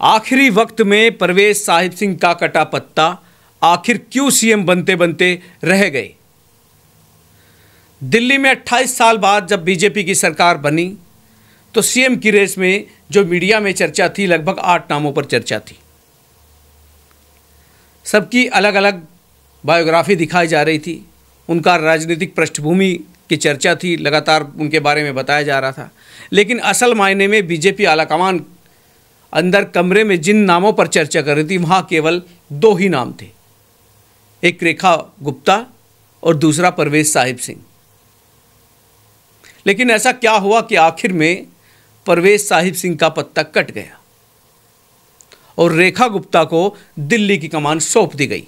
आखिरी वक्त में परवेज साहिब सिंह का कटा पत्ता आखिर क्यों सीएम बनते बनते रह गए। दिल्ली में 28 साल बाद जब बीजेपी की सरकार बनी तो सीएम की रेस में जो मीडिया में चर्चा थी, लगभग 8 नामों पर चर्चा थी। सबकी अलग अलग बायोग्राफी दिखाई जा रही थी, उनका राजनीतिक पृष्ठभूमि की चर्चा थी, लगातार उनके बारे में बताया जा रहा था। लेकिन असल मायने में बीजेपी आलाकमान अंदर कमरे में जिन नामों पर चर्चा कर रही थी, वहाँ केवल 2 ही नाम थे, एक रेखा गुप्ता और दूसरा परवेज साहिब सिंह। लेकिन ऐसा क्या हुआ कि आखिर में परवेज साहिब सिंह का पत्ता कट गया और रेखा गुप्ता को दिल्ली की कमान सौंप दी गई।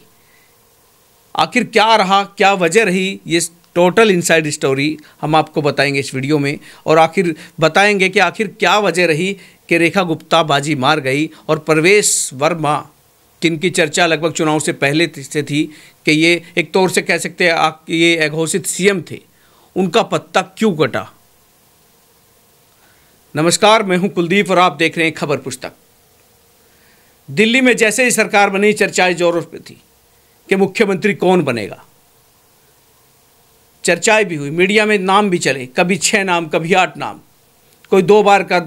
आखिर क्या रहा, क्या वजह रही, ये टोटल इनसाइड स्टोरी हम आपको बताएंगे इस वीडियो में। और आखिर बताएंगे कि आखिर क्या वजह रही कि रेखा गुप्ता बाजी मार गई और परवेश वर्मा, जिनकी चर्चा लगभग चुनाव से पहले से थी कि ये एक तौर से कह सकते हैं ये अघोषित सीएम थे, उनका पत्ता क्यों कटा। नमस्कार, मैं हूं कुलदीप और आप देख रहे हैं खबर पुस्तक। दिल्ली में जैसे ही सरकार बनी, चर्चाएं जोरों पर थी कि मुख्यमंत्री कौन बनेगा। चर्चाएं भी हुई, मीडिया में नाम भी चले, कभी 6 नाम, कभी 8 नाम। कोई 2 बार का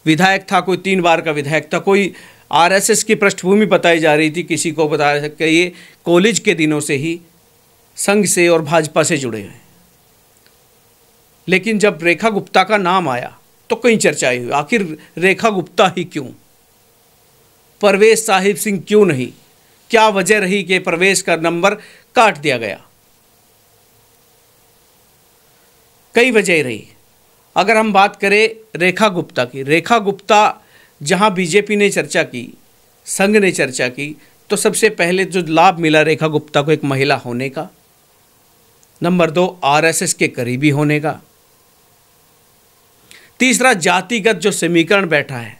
विधायक था, कोई 3 बार का विधायक था, कोई आरएसएस की पृष्ठभूमि बताई जा रही थी, किसी को बताया सकते ये कॉलेज के दिनों से ही संघ से और भाजपा से जुड़े हैं। लेकिन जब रेखा गुप्ता का नाम आया तो कई चर्चाएं हुई, आखिर रेखा गुप्ता ही क्यों, परवेज साहिब सिंह क्यों नहीं, क्या वजह रही कि परवेज का नंबर काट दिया गया। कई वजह रही। अगर हम बात करें रेखा गुप्ता की, रेखा गुप्ता जहां बीजेपी ने चर्चा की, संघ ने चर्चा की, तो सबसे पहले जो लाभ मिला रेखा गुप्ता को, एक महिला होने का, नंबर 2 आरएसएस के करीबी होने का, तीसरा जातिगत जो समीकरण बैठा है,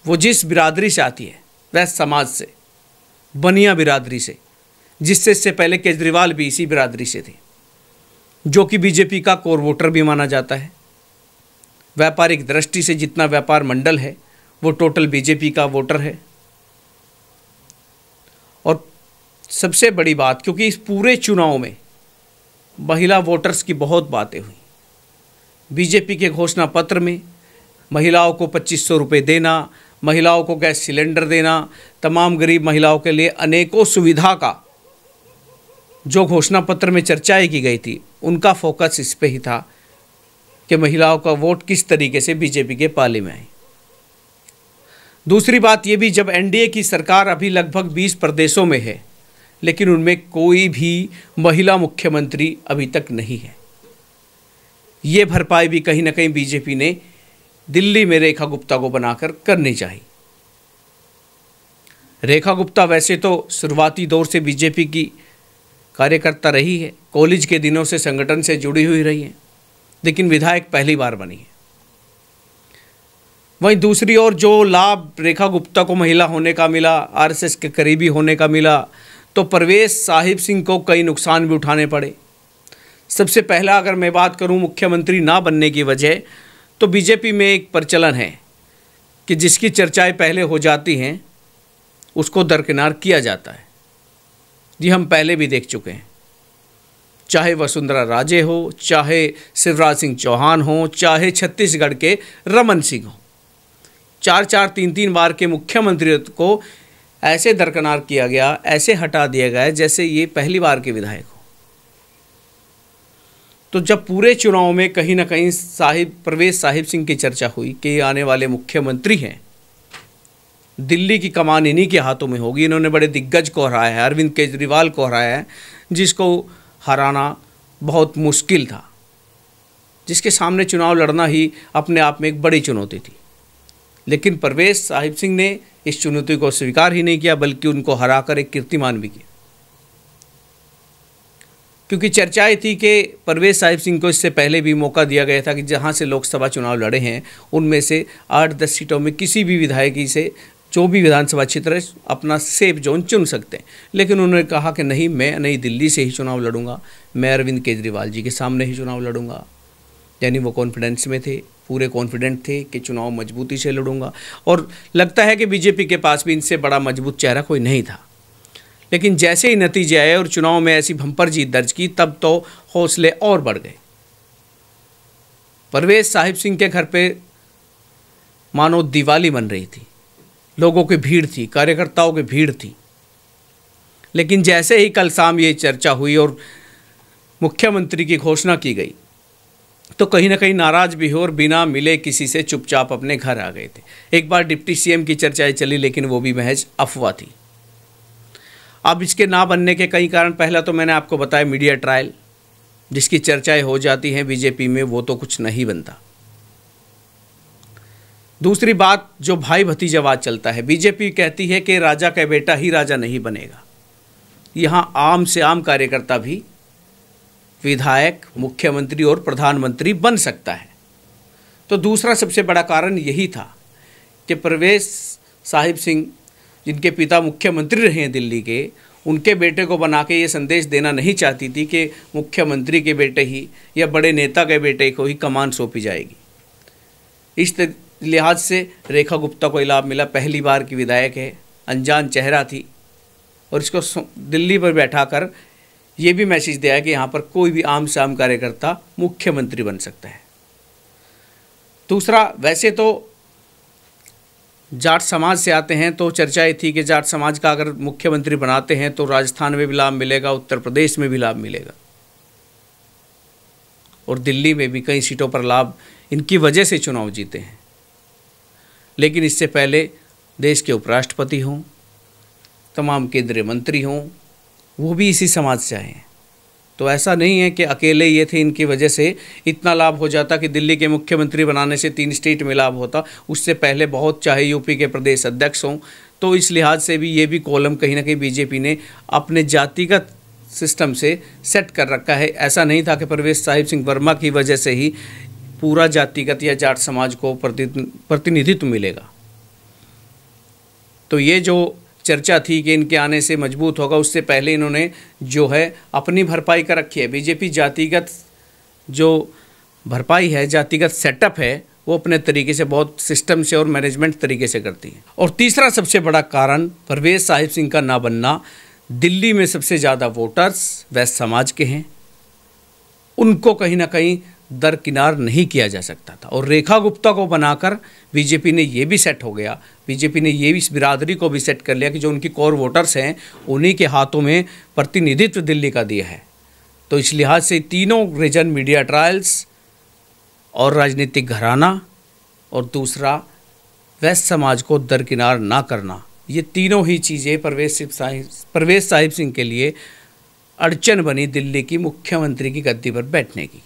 वो जिस बिरादरी से आती है, वह समाज से, बनिया बिरादरी से, जिससे इससे पहले केजरीवाल भी इसी बिरादरी से थे, जो कि बीजेपी का कोर वोटर भी माना जाता है। व्यापारिक दृष्टि से जितना व्यापार मंडल है वो टोटल बीजेपी का वोटर है। और सबसे बड़ी बात, क्योंकि इस पूरे चुनाव में महिला वोटर्स की बहुत बातें हुई। बीजेपी के घोषणा पत्र में महिलाओं को 2500 रुपये देना, महिलाओं को गैस सिलेंडर देना, तमाम गरीब महिलाओं के लिए अनेकों सुविधा का जो घोषणा पत्र में चर्चाएं की गई थी, उनका फोकस इस पे ही था कि महिलाओं का वोट किस तरीके से बीजेपी के पाले में आए। दूसरी बात ये भी, जब एनडीए की सरकार अभी लगभग 20 प्रदेशों में है, लेकिन उनमें कोई भी महिला मुख्यमंत्री अभी तक नहीं है। ये भरपाई भी कहीं ना कहीं बीजेपी ने दिल्ली में रेखा गुप्ता को बनाकर करनी चाहिए। रेखा गुप्ता वैसे तो शुरुआती दौर से बीजेपी की कार्यकर्ता रही है, कॉलेज के दिनों से संगठन से जुड़ी हुई रही है, लेकिन विधायक पहली बार बनी है। वहीं दूसरी ओर जो लाभ रेखा गुप्ता को महिला होने का मिला, आरएसएस के करीबी होने का मिला, तो परवेज साहिब सिंह को कई नुकसान भी उठाने पड़े। सबसे पहला अगर मैं बात करूं मुख्यमंत्री ना बनने की वजह, तो बीजेपी में एक प्रचलन है कि जिसकी चर्चाएं पहले हो जाती हैं उसको दरकिनार किया जाता है। जी हम पहले भी देख चुके हैं, चाहे वसुंधरा राजे हो, चाहे शिवराज सिंह चौहान हो, चाहे छत्तीसगढ़ के रमन सिंह हो, 4-4, 3-3 बार के मुख्यमंत्री को ऐसे दरकिनार किया गया, ऐसे हटा दिया गया जैसे ये पहली बार के विधायक हो। तो जब पूरे चुनाव में कहीं ना कहीं परवेज साहिब सिंह की चर्चा हुई कि ये आने वाले मुख्यमंत्री हैं, दिल्ली की कमान इन्हीं के हाथों में होगी। इन्होंने बड़े दिग्गज को हराया है, अरविंद केजरीवाल को हराया है, जिसको हराना बहुत मुश्किल था, जिसके सामने चुनाव लड़ना ही अपने आप में एक बड़ी चुनौती थी। लेकिन परवेज साहिब सिंह ने इस चुनौती को स्वीकार ही नहीं किया, बल्कि उनको हराकर एक कीर्तिमान भी किया। क्योंकि चर्चाएं थी कि परवेज साहिब सिंह को इससे पहले भी मौका दिया गया था कि जहां से लोकसभा चुनाव लड़े हैं उनमें से 8-10 सीटों में किसी भी विधायकी से जो भी विधानसभा क्षेत्र है अपना सेफ जोन चुन सकते हैं। लेकिन उन्होंने कहा कि नहीं, मैं नई दिल्ली से ही चुनाव लड़ूंगा, मैं अरविंद केजरीवाल जी के सामने ही चुनाव लड़ूंगा। यानी वो कॉन्फिडेंस में थे, पूरे कॉन्फिडेंट थे कि चुनाव मजबूती से लड़ूंगा, और लगता है कि बीजेपी के पास भी इनसे बड़ा मजबूत चेहरा कोई नहीं था। लेकिन जैसे ही नतीजे आए और चुनाव में ऐसी भंपर जीत दर्ज की, तब तो हौसले और बढ़ गए। परवेज साहिब सिंह के घर पे मानो दिवाली बन रही थी, लोगों की भीड़ थी, कार्यकर्ताओं की भीड़ थी। लेकिन जैसे ही कल शाम ये चर्चा हुई और मुख्यमंत्री की घोषणा की गई, तो कहीं ना कहीं नाराज भी हो और बिना मिले किसी से चुपचाप अपने घर आ गए थे। एक बार डिप्टी सीएम की चर्चाएं चली, लेकिन वो भी महज अफवाह थी। अब इसके ना बनने के कई कारण, पहला तो मैंने आपको बताया मीडिया ट्रायल, जिसकी चर्चाएं हो जाती हैं बीजेपी में, वो तो कुछ नहीं बनता। दूसरी बात, जो भाई भतीजावाद चलता है, बीजेपी कहती है कि राजा का बेटा ही राजा नहीं बनेगा। यहाँ आम से आम कार्यकर्ता भी विधायक, मुख्यमंत्री और प्रधानमंत्री बन सकता है। तो दूसरा सबसे बड़ा कारण यही था कि परवेज साहिब सिंह, जिनके पिता मुख्यमंत्री रहे हैं दिल्ली के, उनके बेटे को बना के ये संदेश देना नहीं चाहती थी कि मुख्यमंत्री के बेटे ही या बड़े नेता के बेटे को ही कमान सौंपी जाएगी। इस लिहाज से रेखा गुप्ता को लाभ मिला। पहली बार की विधायक है, अनजान चेहरा थी, और इसको दिल्ली पर बैठाकर ये भी मैसेज दिया है कि यहाँ पर कोई भी आम से आम कार्यकर्ता मुख्यमंत्री बन सकता है। दूसरा, वैसे तो जाट समाज से आते हैं, तो चर्चा ये थी कि जाट समाज का अगर मुख्यमंत्री बनाते हैं तो राजस्थान में भी लाभ मिलेगा, उत्तर प्रदेश में भी लाभ मिलेगा, और दिल्ली में भी कई सीटों पर लाभ इनकी वजह से चुनाव जीते हैं। लेकिन इससे पहले देश के उपराष्ट्रपति हों, तमाम केंद्रीय मंत्री हों, वो भी इसी समाज से आए हैं। तो ऐसा नहीं है कि अकेले ये थे, इनकी वजह से इतना लाभ हो जाता कि दिल्ली के मुख्यमंत्री बनाने से 3 स्टेट में लाभ होता। उससे पहले बहुत, चाहे यूपी के प्रदेश अध्यक्ष हों, तो इस लिहाज से भी ये भी कॉलम कहीं ना कहीं बीजेपी ने अपने जातिगत सिस्टम से सेट कर रखा है। ऐसा नहीं था कि परवेज साहिब सिंह वर्मा की वजह से ही पूरा जातिगत या जाट समाज को प्रतिनिधित्व मिलेगा। तो ये जो चर्चा थी कि इनके आने से मजबूत होगा, उससे पहले इन्होंने जो है अपनी भरपाई कर रखी है। बीजेपी जातिगत जो भरपाई है, जातिगत सेटअप है, वो अपने तरीके से बहुत सिस्टम से और मैनेजमेंट तरीके से करती है। और तीसरा सबसे बड़ा कारण परवेज साहिब सिंह का ना बनना, दिल्ली में सबसे ज़्यादा वोटर्स वैश्य समाज के हैं, उनको कहीं ना कहीं दरकिनार नहीं किया जा सकता था। और रेखा गुप्ता को बनाकर बीजेपी ने ये भी सेट हो गया, बीजेपी ने ये भी इस बिरादरी को भी सेट कर लिया कि जो उनकी कोर वोटर्स हैं, उन्हीं के हाथों में प्रतिनिधित्व दिल्ली का दिया है। तो इस लिहाज से तीनों रीजन, मीडिया ट्रायल्स और राजनीतिक घराना, और दूसरा वैश्य समाज को दरकिनार ना करना, ये तीनों ही चीज़ें परवेज साहिब सिंह के लिए अड़चन बनी दिल्ली की मुख्यमंत्री की गद्दी पर बैठने की।